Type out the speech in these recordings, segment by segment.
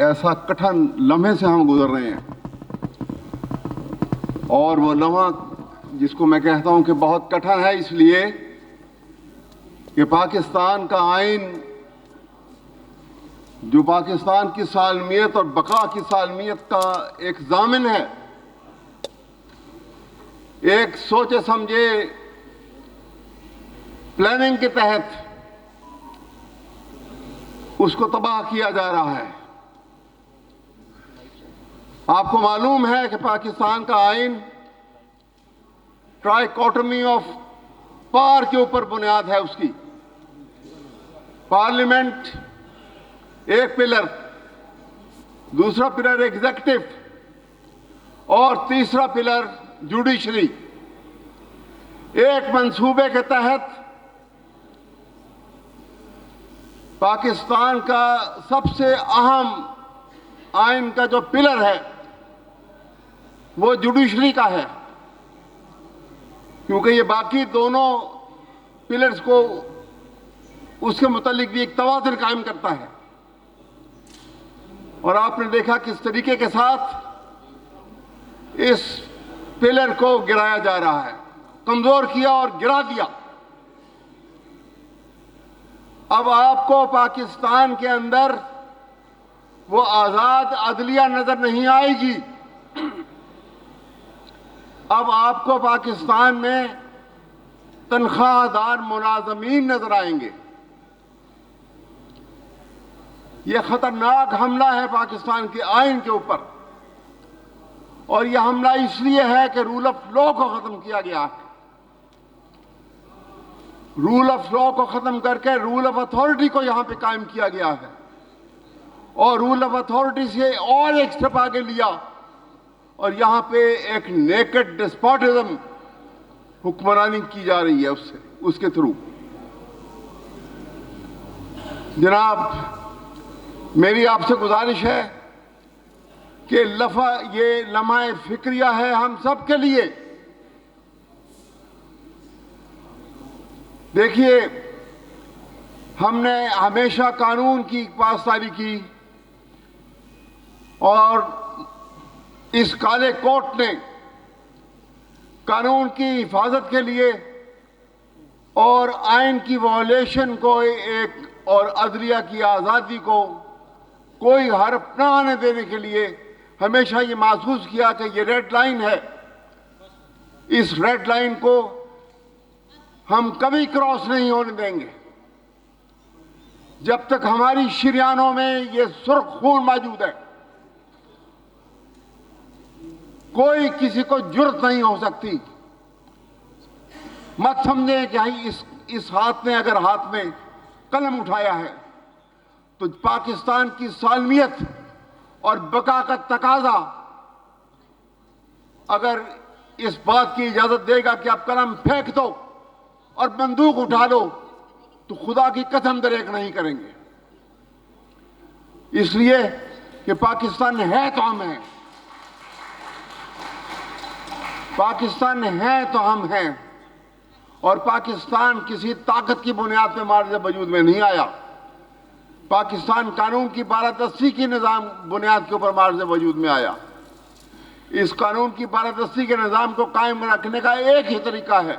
ایسا کٹھن لمحے سے ہم گزر رہے ہیں، اور وہ لمحہ جس کو میں کہتا ہوں کہ بہت کٹھن ہے، اس لیے کہ پاکستان کا آئین جو پاکستان کی سالمیت اور بقا کی سالمیت کا ایک ضامن ہے، ایک سوچے سمجھے پلاننگ کے تحت اس کو تباہ کیا جا رہا ہے۔ آپ کو معلوم ہے کہ پاکستان کا آئین ٹرائیکوٹمی آف پاور کے اوپر بنیاد ہے اس کی۔ پارلیمنٹ ایک پلر، دوسرا پلر ایگزیکٹو اور تیسرا پلر جوڈیشری۔ ایک منصوبے کے تحت پاکستان کا سب سے اہم آئین کا جو پلر ہے وہ جوڈیشری کا ہے، کیونکہ یہ باقی دونوں پلرز کو اس کے متعلق بھی ایک توازن قائم کرتا ہے۔ اور آپ نے دیکھا کس طریقے کے ساتھ اس پلر کو گرایا جا رہا ہے، کمزور کیا اور گرا دیا۔ اب آپ کو پاکستان کے اندر وہ آزاد عدلیہ نظر نہیں آئے گی، اب آپ کو پاکستان میں تنخواہ دار ملازمین نظر آئیں گے۔ یہ خطرناک حملہ ہے پاکستان کے آئین کے اوپر، اور یہ حملہ اس لیے ہے کہ رول آف لا کو ختم کیا گیا ہے۔ رول آف لا کو ختم کر کے رول آف اتھارٹی کو یہاں پہ قائم کیا گیا ہے، اور رول آف اتھارٹی سے اور ایک سٹیپ آگے لیا، اور یہاں پہ ایک نیکڈ ڈسپوٹزم حکمرانی کی جا رہی ہے اس کے تھرو۔ جناب، میری آپ سے گزارش ہے کہ یہ لمحہ فکریہ ہے ہم سب کے لیے۔ دیکھیے، ہم نے ہمیشہ قانون کی پاسداری کی، اور اس کالے کوٹ نے قانون کی حفاظت کے لیے اور آئین کی وائلیشن کو اور عدلیہ کی آزادی کو کوئی حرف نہ آنے دینے کے لیے ہمیشہ یہ محسوس کیا کہ یہ ریڈ لائن ہے، اس ریڈ لائن کو ہم کبھی کراس نہیں ہونے دیں گے۔ جب تک ہماری شریانوں میں یہ سرخ خون موجود ہے، کوئی کسی کو جرأت نہیں ہو سکتی۔ مت سمجھیں کہ اس ہاتھ نے اگر ہاتھ میں قلم اٹھایا ہے تو پاکستان کی سالمیت اور بقا کا تقاضا اگر اس بات کی اجازت دے گا کہ آپ قلم پھینک دو اور بندوق اٹھا لو تو خدا کی قسم دریغ نہیں کریں گے، اس لیے کہ پاکستان ہے تو ہم ہیں، پاکستان ہے تو ہم ہیں، اور پاکستان کسی طاقت کی بنیاد پہ معرض وجود میں نہیں آیا۔ پاکستان قانون کی بالادستی کی نظام بنیاد کے اوپر معرض وجود میں آیا۔ اس قانون کی بالادستی کے نظام کو قائم رکھنے کا ایک ہی طریقہ ہے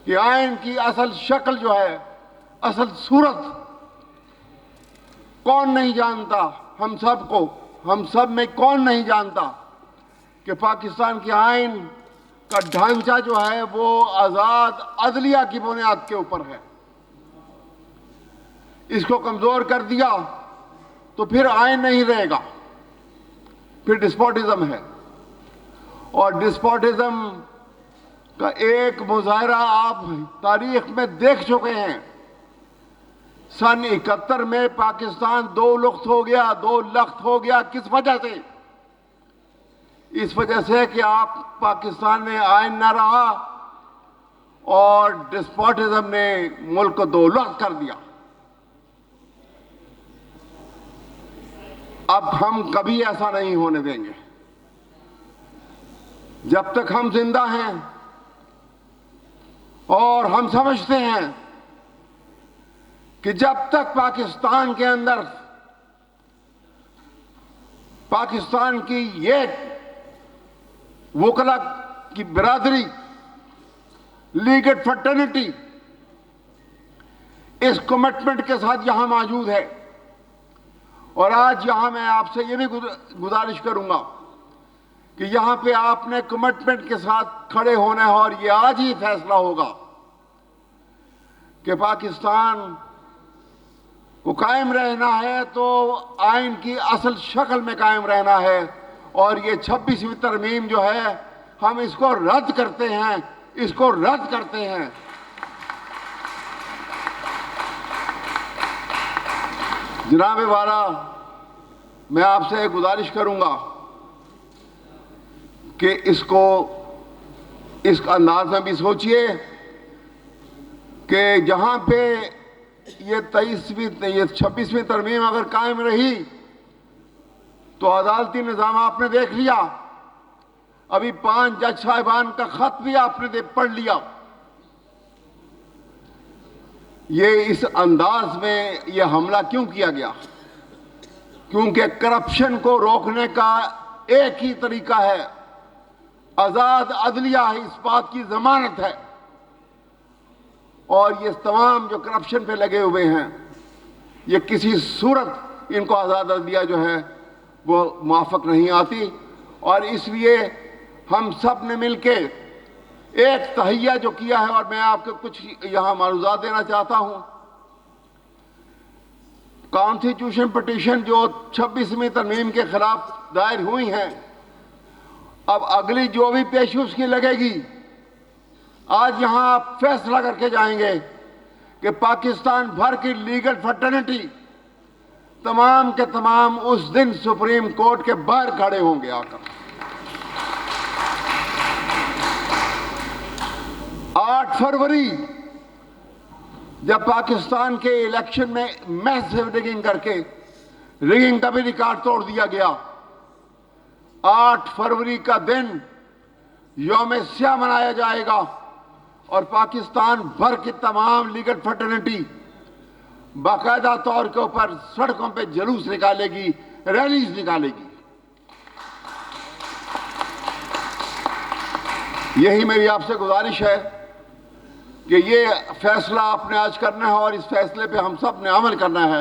کہ آئین کی اصل شکل جو ہے، اصل صورت کون نہیں جانتا، ہم سب میں کون نہیں جانتا کہ پاکستان کے آئین کا ڈھانچہ جو ہے وہ آزاد عدلیہ کی بنیاد کے اوپر ہے۔ اس کو کمزور کر دیا تو پھر آئین نہیں رہے گا، پھر ڈسپوٹزم ہے، اور ڈسپوٹزم کا ایک مظاہرہ آپ تاریخ میں دیکھ چکے ہیں۔ سن 71 میں پاکستان 2 لخت ہو گیا، کس وجہ سے؟ اس وجہ سے کہ آپ پاکستان میں آئین نہ رہا اور ڈسپوٹزم نے ملک کو 2 لخت کر دیا۔ اب ہم کبھی ایسا نہیں ہونے دیں گے۔ جب تک ہم زندہ ہیں اور ہم سمجھتے ہیں کہ جب تک پاکستان کے اندر پاکستان کی یہ وکلا کی برادری، لیگل فریٹرنٹی اس کمٹمنٹ کے ساتھ یہاں موجود ہے. اور آج یہاں میں آپ سے یہ بھی گزارش کروں گا کہ یہاں پہ آپ نے کمٹمنٹ کے ساتھ کھڑے ہونا ہے، اور یہ آج ہی فیصلہ ہوگا کہ پاکستان کو قائم رہنا ہے تو آئین کی اصل شکل میں قائم رہنا ہے، اور یہ 26ویں ترمیم جو ہے ہم اس کو رد کرتے ہیں، اس کو رد کرتے ہیں. جناب والا، میں آپ سے گزارش کروں گا کہ اس انداز میں بھی سوچئے کہ جہاں پہ یہ 26ویں ترمیم اگر قائم رہی تو عدالتی نظام آپ نے دیکھ لیا، ابھی 5 جج صاحبان کا خط بھی آپ نے پڑھ لیا. یہ اس انداز میں یہ حملہ کیوں کیا گیا؟ کیونکہ کرپشن کو روکنے کا ایک ہی طریقہ ہے، آزاد عدلیہ ہے، اس بات کی ضمانت ہے. اور یہ تمام جو کرپشن پہ لگے ہوئے ہیں، یہ کسی صورت ان کو آزاد عدلیہ جو ہے وہ موافق نہیں آتی. اور اس لیے ہم سب نے مل کے ایک تہیہ جو کیا ہے، اور میں آپ کو کچھ یہاں معلومات دینا چاہتا ہوں. کانسٹیٹیوشن پٹیشن جو 26ویں ترمیم کے خلاف دائر ہوئی ہیں، اب اگلی جو بھی پیشی اس کی لگے گی، آج یہاں آپ فیصلہ کر کے جائیں گے کہ پاکستان بھر کی لیگل فریٹرنٹی تمام کے تمام اس دن سپریم کورٹ کے باہر کھڑے ہوں گے آ کر. 8 فروری جب پاکستان کے الیکشن میں میسو ریگنگ کر کے ریگنگ کا بھی ریکارڈ توڑ دیا گیا، 8 فروری کا دن یوم سیاہ منایا جائے گا، اور پاکستان بھر کی تمام لیگل فریٹرنٹی باقاعدہ طور کے اوپر سڑکوں پہ جلوس نکالے گی، ریلیز نکالے گی. یہی میری آپ سے گزارش ہے کہ یہ فیصلہ آپ نے آج کرنا ہے، اور اس فیصلے پہ ہم سب نے عمل کرنا ہے.